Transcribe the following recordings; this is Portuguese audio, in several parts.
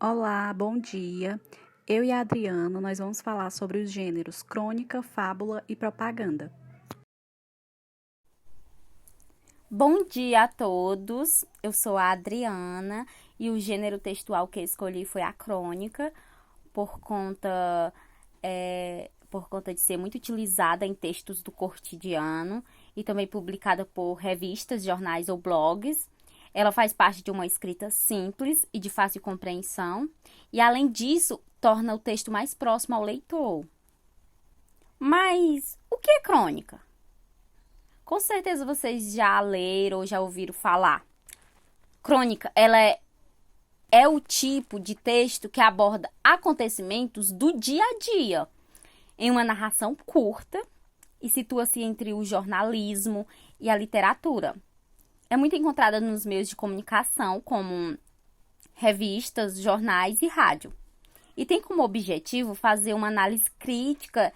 Olá, bom dia. Eu e a Adriana, nós vamos falar sobre os gêneros crônica, fábula e propaganda. Bom dia a todos, eu sou a Adriana e o gênero textual que escolhi foi a crônica, por conta, por conta de ser muito utilizada em textos do cotidiano e também publicada por revistas, jornais ou blogs. Ela faz parte de uma escrita simples e de fácil compreensão e, além disso, torna o texto mais próximo ao leitor. Mas o que é crônica? Com certeza vocês já leram ou já ouviram falar. Crônica, ela é o tipo de texto que aborda acontecimentos do dia a dia, em uma narração curta e situa-se entre o jornalismo e a literatura. É muito encontrada nos meios de comunicação, como revistas, jornais e rádio. E tem como objetivo fazer uma análise crítica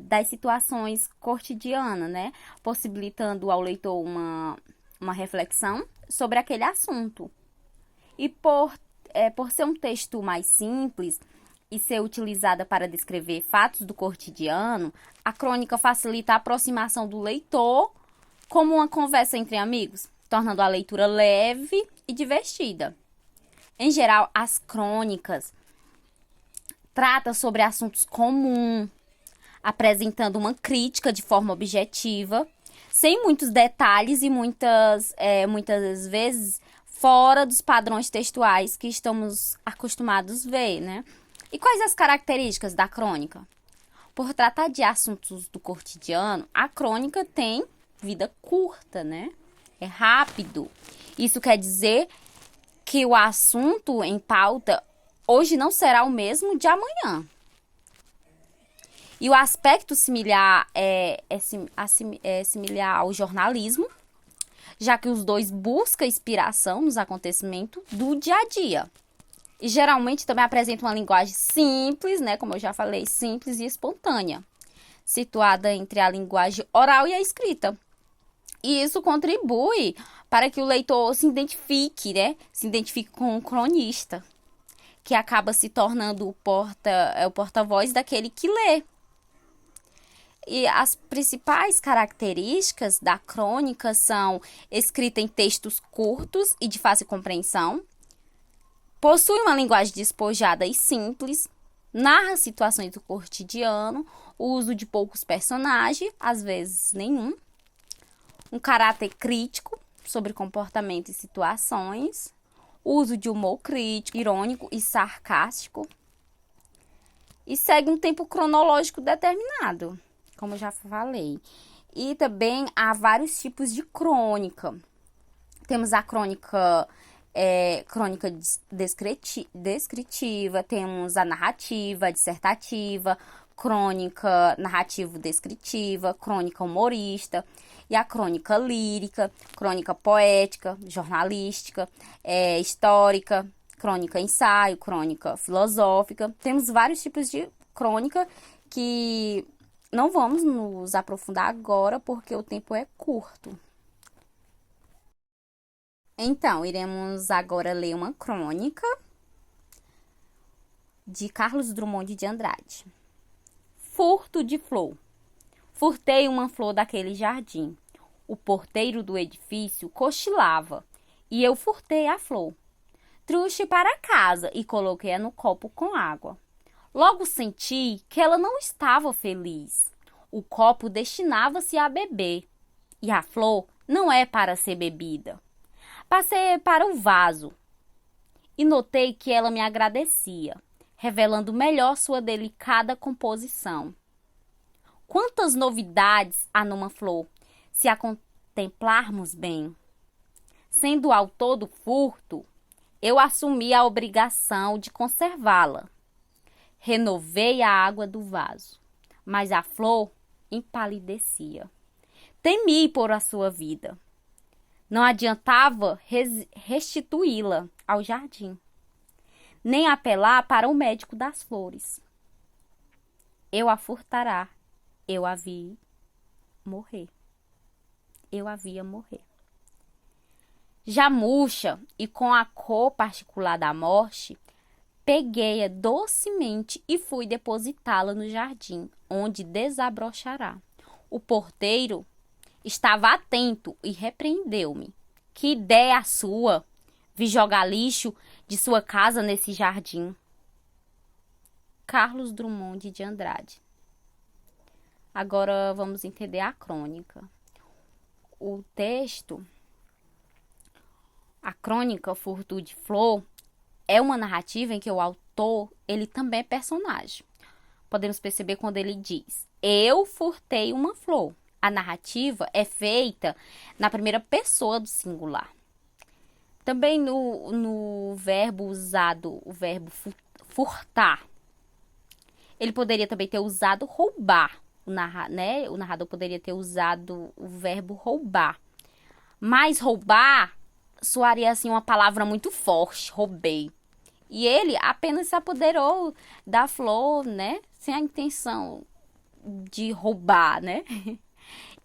das situações cotidianas, né? Possibilitando ao leitor uma reflexão sobre aquele assunto. E por ser um texto mais simples e ser utilizada para descrever fatos do cotidiano, a crônica facilita a aproximação do leitor como uma conversa entre amigos, tornando a leitura leve e divertida. Em geral, as crônicas tratam sobre assuntos comuns, apresentando uma crítica de forma objetiva, sem muitos detalhes e muitas vezes fora dos padrões textuais que estamos acostumados a ver, né? E quais as características da crônica? Por tratar de assuntos do cotidiano, a crônica tem vida curta, né? É rápido. Isso quer dizer que o assunto em pauta hoje não será o mesmo de amanhã. E o aspecto similar é similar ao jornalismo, já que os dois buscam inspiração nos acontecimentos do dia a dia. E geralmente também apresentam uma linguagem simples, né, como eu já falei, simples e espontânea, situada entre a linguagem oral e a escrita. E isso contribui para que o leitor se identifique, né, se identifique com o cronista, que acaba se tornando o porta-voz daquele que lê. E as principais características da crônica são escrita em textos curtos e de fácil compreensão, possui uma linguagem despojada e simples, narra situações do cotidiano, o uso de poucos personagens, às vezes nenhum, um caráter crítico sobre comportamento e situações, uso de humor crítico, irônico e sarcástico, e segue um tempo cronológico determinado, como eu já falei. E também há vários tipos de crônica. Temos a crônica descritiva, temos a narrativa, dissertativa, crônica narrativo-descritiva, crônica humorista, e a crônica lírica, crônica poética, jornalística, histórica, crônica ensaio, crônica filosófica. Temos vários tipos de crônica que não vamos nos aprofundar agora porque o tempo é curto. Então, iremos agora ler uma crônica de Carlos Drummond de Andrade. Furto de flor. Furtei uma flor daquele jardim. O porteiro do edifício cochilava e eu furtei a flor. Trouxe para casa e coloquei-a no copo com água. Logo senti que ela não estava feliz. O copo destinava-se a beber e a flor não é para ser bebida. Passei para o vaso e notei que ela me agradecia, revelando melhor sua delicada composição. Quantas novidades há numa flor, se a contemplarmos bem! Sendo autor do furto, eu assumi a obrigação de conservá-la. Renovei a água do vaso, mas a flor empalidecia. Temi por a sua vida. Não adiantava restituí-la ao jardim, nem apelar para o médico das flores. Eu a furtará, eu a vi morrer. Eu a via morrer. Já murcha e com a cor particular da morte, Peguei-a docemente e fui depositá-la no jardim, onde desabrochará. O porteiro estava atento e repreendeu-me. Que ideia a sua? Vi jogar lixo de sua casa nesse jardim. Carlos Drummond de Andrade. Agora vamos entender a crônica. O texto, a crônica Furto de Flor, é uma narrativa em que o autor, ele também é personagem. Podemos perceber quando ele diz: eu furtei uma flor. A narrativa é feita na primeira pessoa do singular. Também no verbo usado, o verbo furtar, ele poderia também ter usado roubar. O narrador poderia ter usado o verbo roubar. Mas roubar soaria assim uma palavra muito forte, roubei. E ele apenas se apoderou da flor, né? Sem a intenção de roubar, né?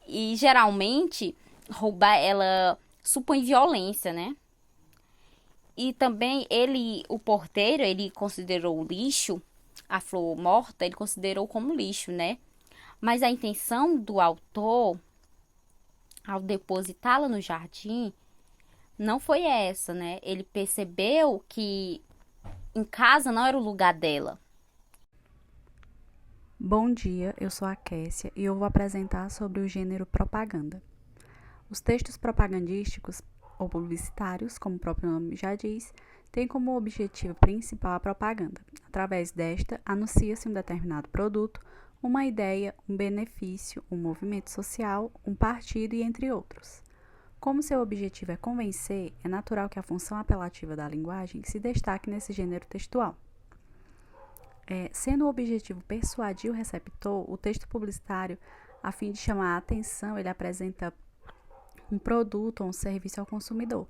E geralmente, roubar, ela supõe violência, né? E também o porteiro, ele considerou o lixo, a flor morta, ele considerou como lixo, né? Mas a intenção do autor, ao depositá-la no jardim, não foi essa, né? Ele percebeu que em casa não era o lugar dela. Bom dia, eu sou a Kessia e eu vou apresentar sobre o gênero propaganda. Os textos propagandísticos ou publicitários, como o próprio nome já diz, têm como objetivo principal a propaganda. Através desta, anuncia-se um determinado produto, uma ideia, um benefício, um movimento social, um partido e entre outros. Como seu objetivo é convencer, é natural que a função apelativa da linguagem se destaque nesse gênero textual. Sendo o objetivo persuadir o receptor, o texto publicitário, a fim de chamar a atenção, ele apresenta um produto ou um serviço ao consumidor,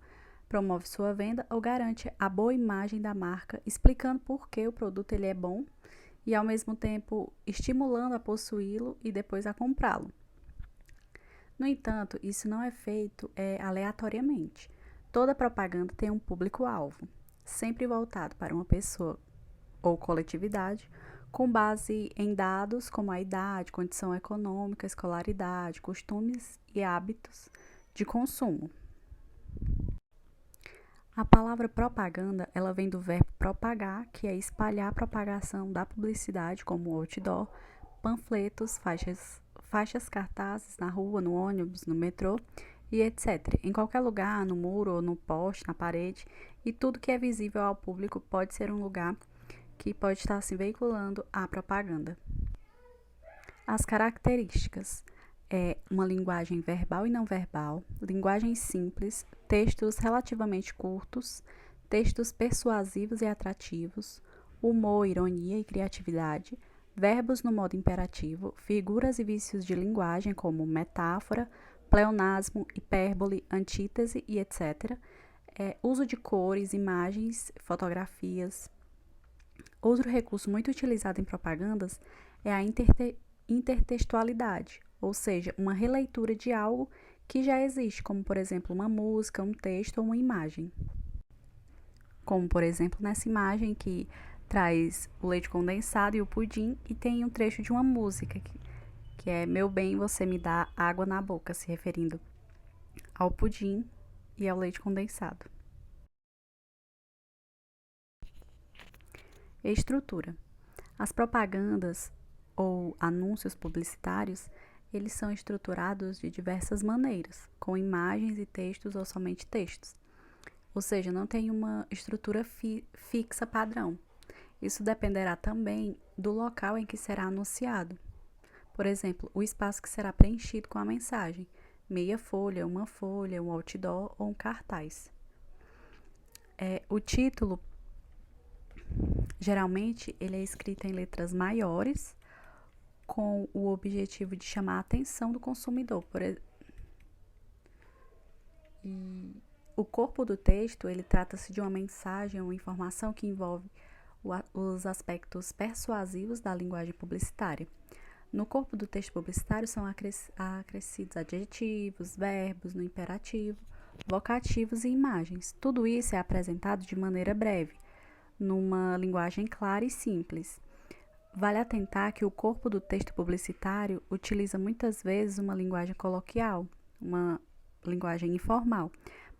promove sua venda ou garante a boa imagem da marca, explicando por que o produto ele é bom e, ao mesmo tempo, estimulando a possuí-lo e depois a comprá-lo. No entanto, isso não é feito aleatoriamente. Toda propaganda tem um público-alvo, sempre voltado para uma pessoa ou coletividade, com base em dados como a idade, condição econômica, escolaridade, costumes e hábitos de consumo. A palavra propaganda, ela vem do verbo propagar, que é espalhar a propagação da publicidade, como outdoor, panfletos, faixas cartazes na rua, no ônibus, no metrô e etc. Em qualquer lugar, no muro ou no poste, na parede, e tudo que é visível ao público pode ser um lugar que pode estar se veiculando a propaganda. As características é uma linguagem verbal e não verbal, linguagem simples, textos relativamente curtos, textos persuasivos e atrativos, humor, ironia e criatividade, verbos no modo imperativo, figuras e vícios de linguagem como metáfora, pleonasmo, hipérbole, antítese e etc. Uso de cores, imagens, fotografias. Outro recurso muito utilizado em propagandas é a intertextualidade, ou seja, uma releitura de algo que já existe, como por exemplo uma música, um texto ou uma imagem. Como por exemplo nessa imagem que traz o leite condensado e o pudim e tem um trecho de uma música que é Meu bem, você me dá água na boca, se referindo ao pudim e ao leite condensado. Estrutura. As propagandas ou anúncios publicitários, eles são estruturados de diversas maneiras, com imagens e textos ou somente textos. Ou seja, não tem uma estrutura fixa padrão. Isso dependerá também do local em que será anunciado. Por exemplo, o espaço que será preenchido com a mensagem, meia folha, um outdoor ou um cartaz. O título, geralmente, ele é escrito em letras maiores, com o objetivo de chamar a atenção do consumidor. E o corpo do texto, ele trata-se de uma mensagem ou informação que envolve os aspectos persuasivos da linguagem publicitária. No corpo do texto publicitário são acrescidos adjetivos, verbos no imperativo, vocativos e imagens. Tudo isso é apresentado de maneira breve, numa linguagem clara e simples. Vale atentar que o corpo do texto publicitário utiliza muitas vezes uma linguagem coloquial, uma linguagem informal,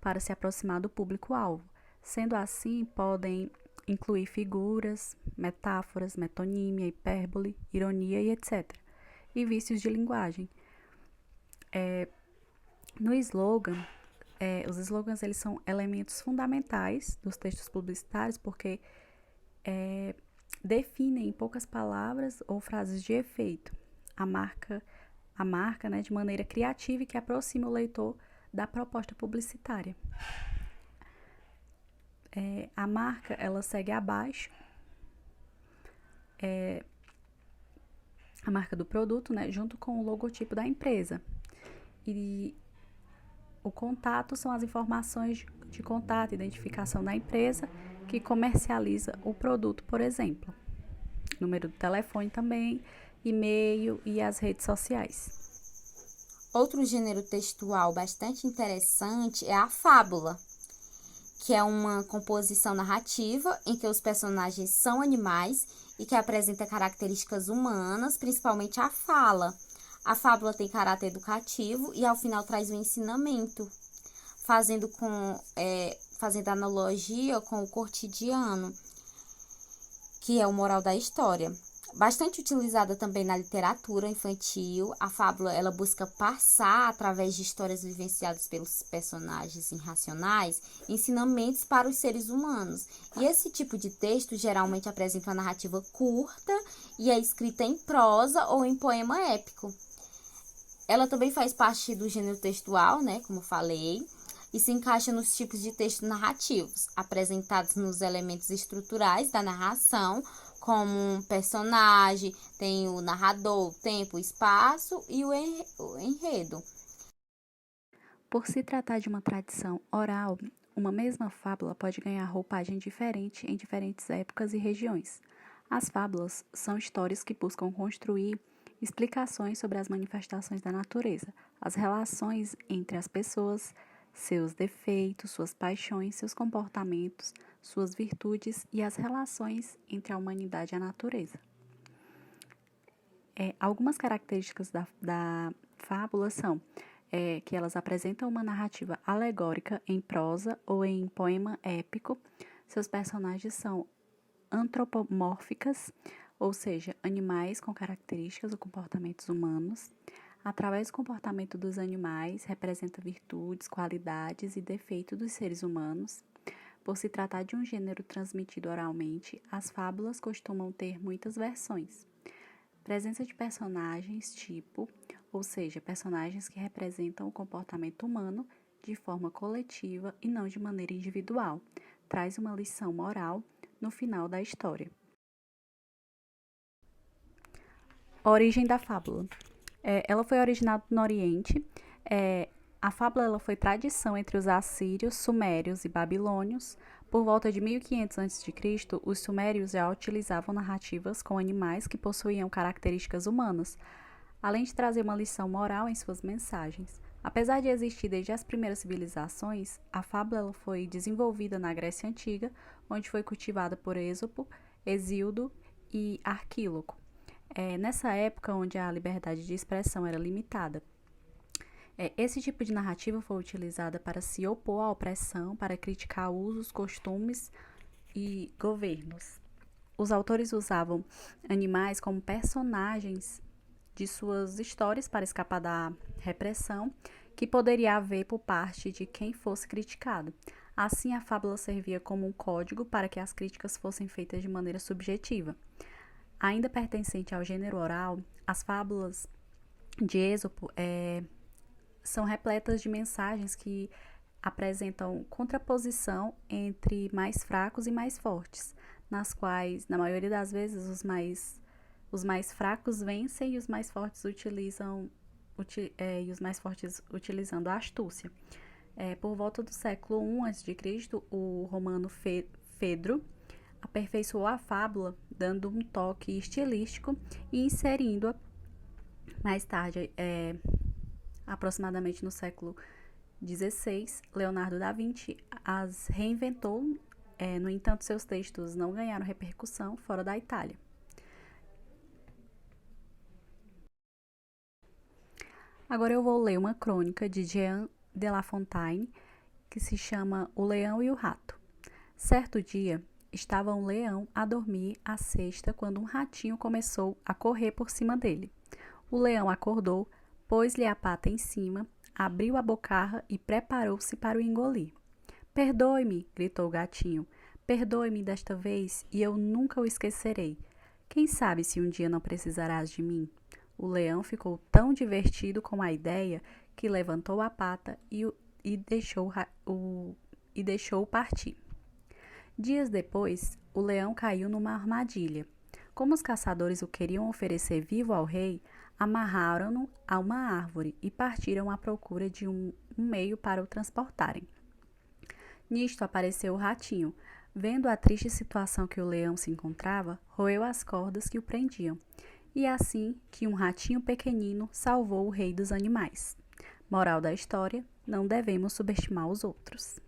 para se aproximar do público-alvo. Sendo assim, podem incluir figuras, metáforas, metonímia, hipérbole, ironia e etc. E vícios de linguagem. No slogan, os slogans eles são elementos fundamentais dos textos publicitários porque definem em poucas palavras ou frases de efeito a marca, né, de maneira criativa e que aproxima o leitor da proposta publicitária. A marca ela segue abaixo a marca do produto, né, junto com o logotipo da empresa. E o contato são as informações de contato, identificação da empresa que comercializa o produto, por exemplo. Número do telefone também, e-mail e as redes sociais. Outro gênero textual bastante interessante é a fábula, que é uma composição narrativa em que os personagens são animais e que apresenta características humanas, principalmente a fala. A fábula tem caráter educativo e ao final traz um ensinamento, fazendo analogia com o cotidiano, que é o moral da história. Bastante utilizada também na literatura infantil, a fábula ela busca passar, através de histórias vivenciadas pelos personagens irracionais, ensinamentos para os seres humanos. E esse tipo de texto geralmente apresenta uma narrativa curta e é escrita em prosa ou em poema épico. Ela também faz parte do gênero textual, né, como eu falei, e se encaixa nos tipos de textos narrativos, apresentados nos elementos estruturais da narração, como um personagem, tem o narrador, o tempo, o espaço e o enredo. Por se tratar de uma tradição oral, uma mesma fábula pode ganhar roupagem diferente em diferentes épocas e regiões. As fábulas são histórias que buscam construir explicações sobre as manifestações da natureza, as relações entre as pessoas, seus defeitos, suas paixões, seus comportamentos, suas virtudes e as relações entre a humanidade e a natureza. Algumas características da fábula são que elas apresentam uma narrativa alegórica em prosa ou em poema épico. Seus personagens são antropomórficas, ou seja, animais com características ou comportamentos humanos. Através do comportamento dos animais, representa virtudes, qualidades e defeitos dos seres humanos. Por se tratar de um gênero transmitido oralmente, as fábulas costumam ter muitas versões. Presença de personagens tipo, ou seja, personagens que representam o comportamento humano de forma coletiva e não de maneira individual, traz uma lição moral no final da história. Origem da fábula. Ela foi originada no Oriente. A fábula ela foi tradição entre os assírios, sumérios e babilônios. Por volta de 1500 a.C., os sumérios já utilizavam narrativas com animais que possuíam características humanas, além de trazer uma lição moral em suas mensagens. Apesar de existir desde as primeiras civilizações, a fábula ela foi desenvolvida na Grécia Antiga, onde foi cultivada por Ésopo, Hesíodo e Arquíloco. Nessa época, onde a liberdade de expressão era limitada. Esse tipo de narrativa foi utilizada para se opor à opressão, para criticar usos, costumes e governos. Os autores usavam animais como personagens de suas histórias para escapar da repressão que poderia haver por parte de quem fosse criticado. Assim, a fábula servia como um código para que as críticas fossem feitas de maneira subjetiva. Ainda pertencente ao gênero oral, as fábulas de Ésopo são repletas de mensagens que apresentam contraposição entre mais fracos e mais fortes, nas quais, na maioria das vezes, os mais fracos vencem e os mais fortes utilizando a astúcia. Por volta do século I a.C., o romano Fedro aperfeiçoou a fábula, dando um toque estilístico e inserindo-a mais tarde, aproximadamente no século XVI, Leonardo da Vinci as reinventou No entanto, seus textos não ganharam repercussão fora da Itália. Agora eu vou ler uma crônica de Jean de La Fontaine, que se chama O Leão e o Rato. Certo dia, estava um leão a dormir à cesta quando um ratinho começou a correr por cima dele. O leão acordou, pôs-lhe a pata em cima, abriu a bocarra e preparou-se para o engolir. Perdoe-me, gritou o gatinho. Perdoe-me desta vez e eu nunca o esquecerei. Quem sabe se um dia não precisarás de mim? O leão ficou tão divertido com a ideia que levantou a pata e deixou-o partir. Dias depois, o leão caiu numa armadilha. Como os caçadores o queriam oferecer vivo ao rei, amarraram-no a uma árvore e partiram à procura de um meio para o transportarem. Nisto apareceu o ratinho. Vendo a triste situação que o leão se encontrava, roeu as cordas que o prendiam. E assim que um ratinho pequenino salvou o rei dos animais. Moral da história: não devemos subestimar os outros.